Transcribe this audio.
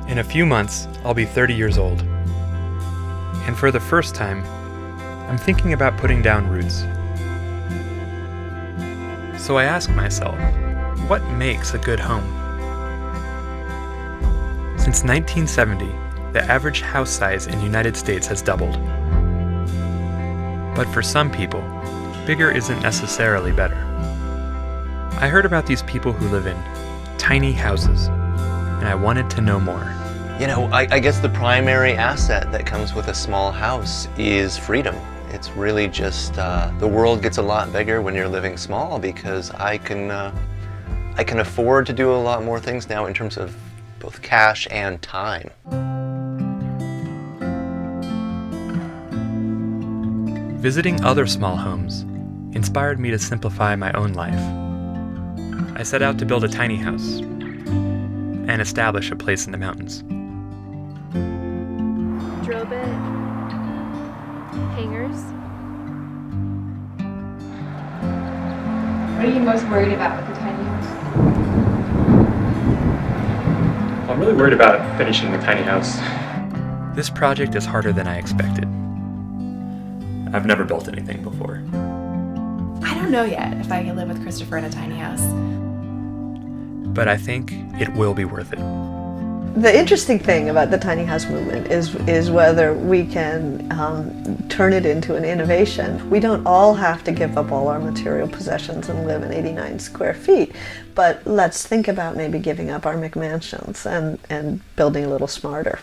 In a few months, I'll be 30 years old. And for the first time, I'm thinking about putting down roots. So I ask myself, what makes a good home? Since 1970, the average house size in the United States has doubled. But for some people, bigger isn't necessarily better. I heard about these people who live in tiny houses, and I wanted to know more. You know, I guess the primary asset that comes with a small house is freedom. It's really just, the world gets a lot bigger when you're living small because I can afford to do a lot more things now in terms of both cash and time. Visiting other small homes inspired me to simplify my own life. I set out to build a tiny house and establish a place in the mountains. Drill bit, hangers. What are you most worried about with the tiny house? I'm really worried about finishing the tiny house. This project is harder than I expected. I've never built anything before. I don't know yet if I can live with Christopher in a tiny house. But I think it will be worth it. The interesting thing about the tiny house movement is whether we can turn it into an innovation. We don't all have to give up all our material possessions and live in 89 square feet, but let's think about maybe giving up our McMansions and building a little smarter.